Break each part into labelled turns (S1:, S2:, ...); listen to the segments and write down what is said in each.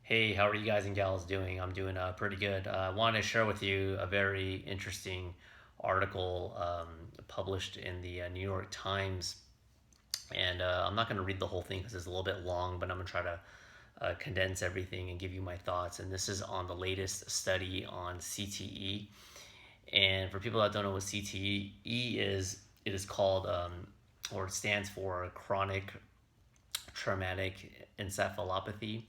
S1: Hey, how are you guys and gals doing? I'm doing pretty good. I wanted to share with you a very interesting article published in the New York Times. And I'm not going to read the whole thing because it's a little bit long, but I'm going to try to condense everything and give you my thoughts. And this is on the latest study on CTE. And for people that don't know what CTE is, it is called, or it stands for chronic traumatic encephalopathy.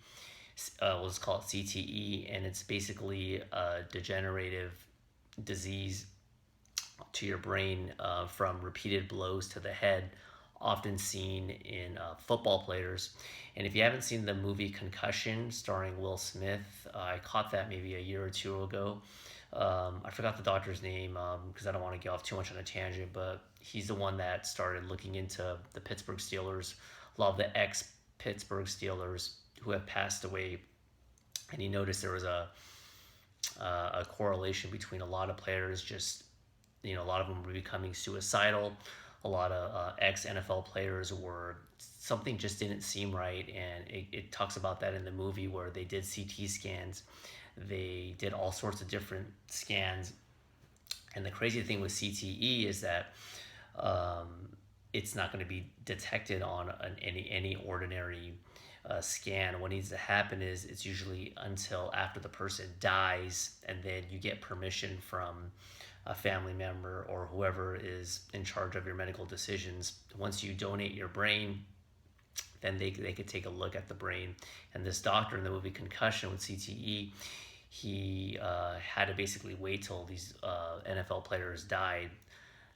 S1: Let's call it CTE, and it's basically a degenerative disease to your brain from repeated blows to the head, often seen in football players. And if you haven't seen the movie Concussion starring Will Smith, I caught that maybe a year or two ago. I forgot the doctor's name because I don't want to get off too much on a tangent, but he's the one that started looking into the Pittsburgh Steelers, a lot of the ex Pittsburgh Steelers who have passed away, and he noticed there was a correlation between a lot of players just, a lot of them were becoming suicidal. A lot of ex NFL players were, something just didn't seem right, and it talks about that in the movie where they did CT scans. They did all sorts of different scans, and the crazy thing with CTE is that um, it's not going to be detected on any ordinary scan. What needs to happen is it's usually until after the person dies, and then you get permission from a family member or whoever is in charge of your medical decisions. Once you donate your brain, then they could take a look at the brain. And this doctor in the movie Concussion with CTE, he had to basically wait till these NFL players died.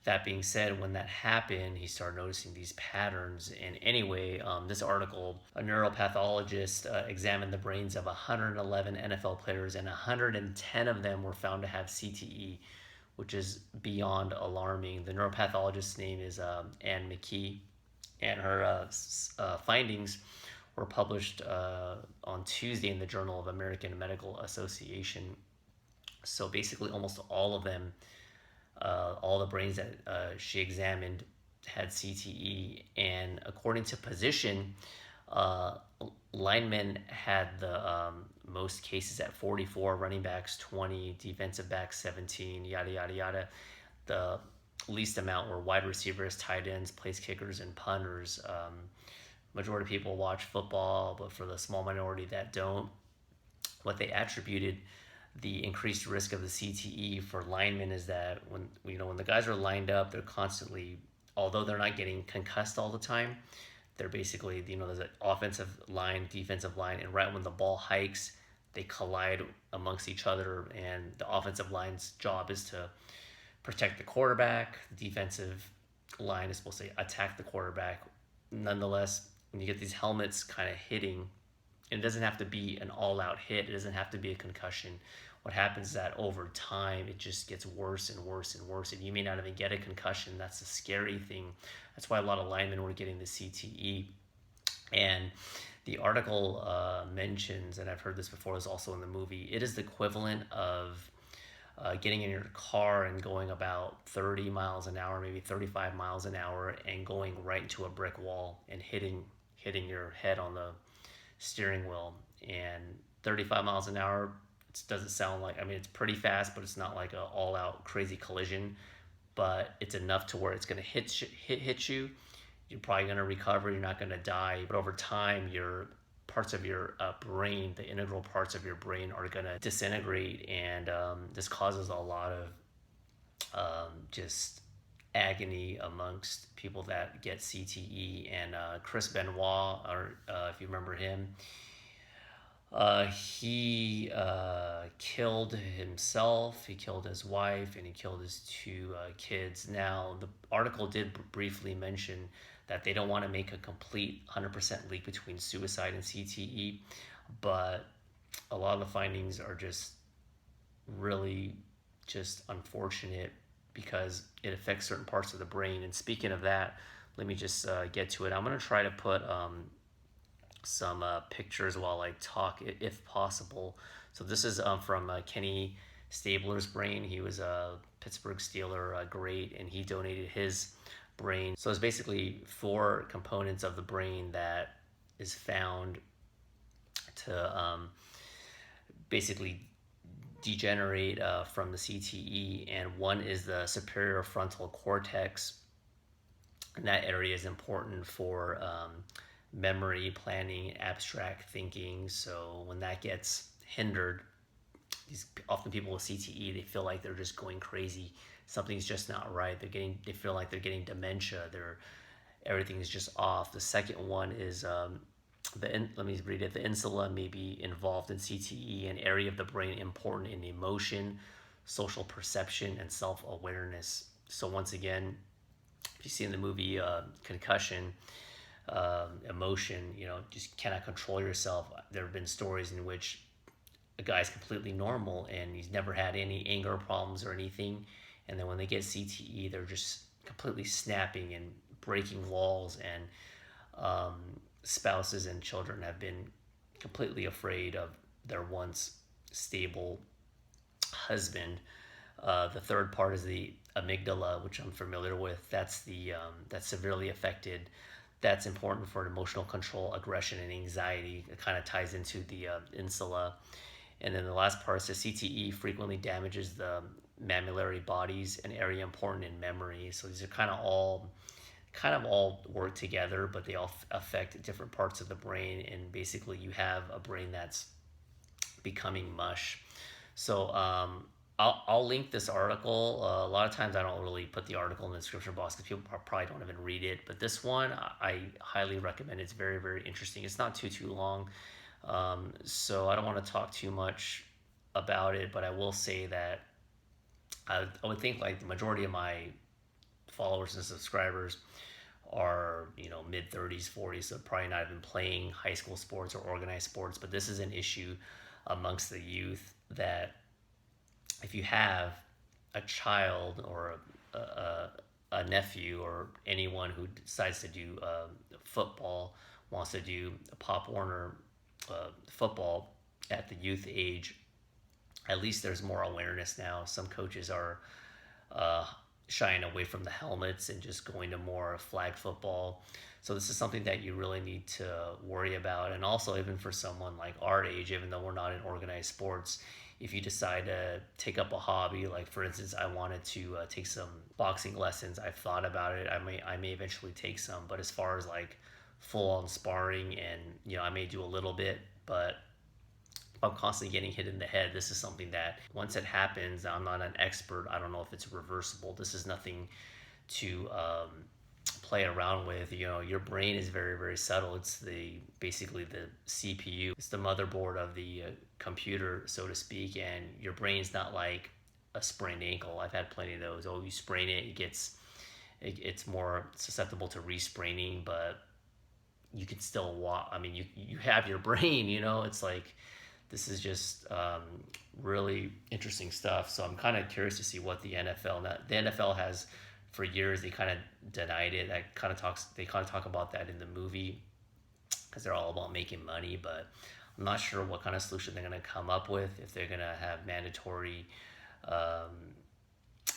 S1: That being said, when that happened, he started noticing these patterns. And anyway, this article, a neuropathologist examined the brains of 111 NFL players, and 110 of them were found to have CTE, which is beyond alarming. The neuropathologist's name is McKee, and her findings were published on Tuesday in the Journal of American Medical Association. So basically, almost all of them, all the brains that she examined had CTE, and according to position, uh, linemen had the most cases at 44, running backs 20, defensive backs 17, yada yada yada. The least amount were wide receivers, tight ends, place kickers, and punters. Majority of people watch football, but for the small minority that don't, what they attributed the increased risk of the CTE for linemen is that when the guys are lined up, they're constantly, although they're not getting concussed all the time, they're basically, there's an offensive line, defensive line, and right when the ball hikes, they collide amongst each other, and the offensive line's job is to protect the quarterback. The defensive line is supposed to attack the quarterback. Nonetheless, when you get these helmets kind of hitting, and it doesn't have to be an all-out hit, it doesn't have to be a concussion. What happens is that over time it just gets worse and worse and worse, and you may not even get a concussion. That's the scary thing. That's why a lot of linemen were getting the CTE. And the article mentions, and I've heard this before, is also in the movie, it is the equivalent of getting in your car and going about 30 miles an hour, maybe 35 miles an hour, and going right into a brick wall and hitting your head on the steering wheel. And 35 miles an hour, it doesn't sound like, I mean, it's pretty fast, but it's not like a all-out crazy collision, but it's enough to where it's going to hit you. You're probably going to recover. You're not going to die, but over time, your parts of your brain, the integral parts of your brain, are going to disintegrate, and this causes a lot of just agony amongst people that get CTE. And Chris Benoit, or if you remember him, he killed himself, he killed his wife, and he killed his two kids. Now, the article did briefly mention that they don't want to make a complete 100% link between suicide and CTE, but a lot of the findings are just really just unfortunate because it affects certain parts of the brain. And speaking of that, let me just get to it. I'm going to try to put some pictures while I talk, if possible. So this is from Kenny Stabler's brain. He was a Pittsburgh Steeler great, and he donated his brain. So it's basically four components of the brain that is found to basically degenerate from the CTE, and one is the superior frontal cortex, and that area is important for memory, planning, abstract thinking. So when that gets hindered, these often people with CTE, they feel like they're just going crazy. Something's just not right. They feel like they're getting dementia. Everything is just off. The second one is let me read it. The insula may be involved in CTE, an area of the brain important in emotion, social perception, and self-awareness. So once again, if you see in the movie Concussion, emotion, just cannot control yourself. There have been stories in which a guy's completely normal and he's never had any anger problems or anything, and then when they get CTE, they're just completely snapping and breaking walls, and spouses and children have been completely afraid of their once stable husband. The third part is the amygdala, which I'm familiar with. That's severely affected. That's important for emotional control, aggression, and anxiety. It kind of ties into the insula. And then the last part is the CTE frequently damages the mammillary bodies, an area important in memory. So these are kind of all work together, but they all affect different parts of the brain. And basically, you have a brain that's becoming mush. So I'll link this article. A lot of times I don't really put the article in the description box because people probably don't even read it. But this one I highly recommend. It's very, very interesting. It's not too long. So I don't want to talk too much about it, but I will say that I would think like the majority of my followers and subscribers are mid 30s 40s, so probably not even playing high school sports or organized sports. But this is an issue amongst the youth that if you have a child or a nephew or anyone who decides to do football, wants to do Pop Warner football at the youth age, at least there's more awareness now. Some coaches are uh, shying away from the helmets and just going to more flag football. So this is something that you really need to worry about. And also, even for someone like our age, even though we're not in organized sports, if you decide to take up a hobby, like for instance, I wanted to take some boxing lessons. I've thought about it. I may eventually take some, but as far as like full on sparring, and I may do a little bit, but I'm constantly getting hit in the head. This is something that once it happens, I'm not an expert. I don't know if it's reversible. This is nothing to play around with. Your brain is very, very subtle. It's basically the CPU. It's the motherboard of the computer, so to speak. And your brain's not like a sprained ankle. I've had plenty of those. Oh, you sprain it, it's more susceptible to re-spraining, but you can still walk. I mean, you have your brain. It's like this is just really interesting stuff. So I'm kind of curious to see what the NFL has for years. They kind of denied it. They kind of talk about that in the movie because they're all about making money. But I'm not sure what kind of solution they're going to come up with. If they're going to have mandatory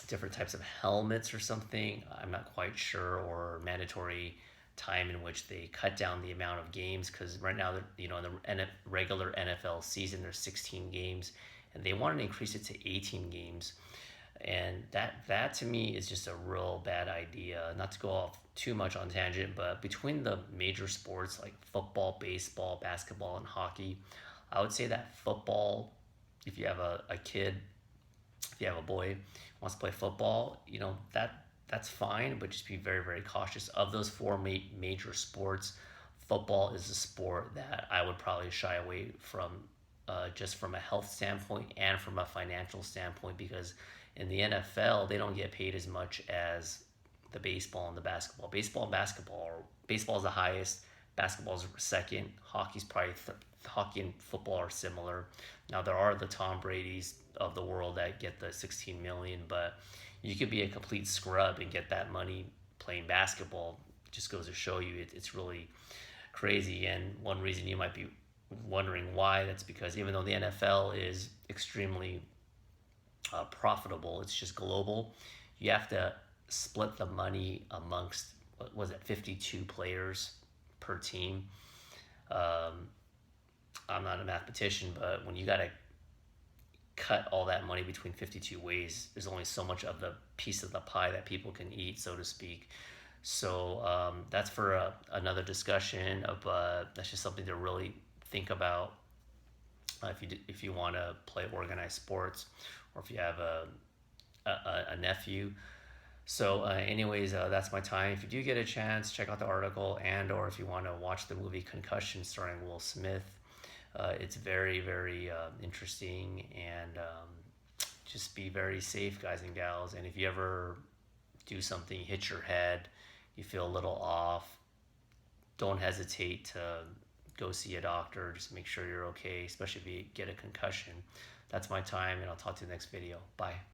S1: different types of helmets or something, I'm not quite sure, or mandatory time in which they cut down the amount of games, because right now, in the regular NFL season, there's 16 games, and they want to increase it to 18 games, and that to me is just a real bad idea. Not to go off too much on tangent, but between the major sports like football, baseball, basketball, and hockey, I would say that football, if you have a kid, if you have a boy who wants to play football, that's fine, but just be very, very cautious. Of those four major sports, football is a sport that I would probably shy away from, just from a health standpoint and from a financial standpoint, because in the NFL, they don't get paid as much as the baseball and the basketball. Baseball is the highest, basketball is second, hockey and football are similar. Now, there are the Tom Brady's of the world that get the 16 million, but you could be a complete scrub and get that money playing basketball. It just goes to show you it's really crazy. And one reason you might be wondering why, that's because even though the NFL is extremely profitable, it's just global. You have to split the money amongst, what was it, 52 players per team. Um, I'm not a mathematician, but when you got to cut all that money between 52 ways, there's only so much of the piece of the pie that people can eat, so to speak. So that's for another discussion. That's just something to really think about if you want to play organized sports, or if you have a nephew. So, anyways, that's my time. If you do get a chance, check out the article, and or if you want to watch the movie Concussion starring Will Smith. It's very, very interesting, and just be very safe, guys and gals. And if you ever do something, hit your head, you feel a little off, don't hesitate to go see a doctor. Just make sure you're okay, especially if you get a concussion. That's my time, and I'll talk to you in the next video. Bye.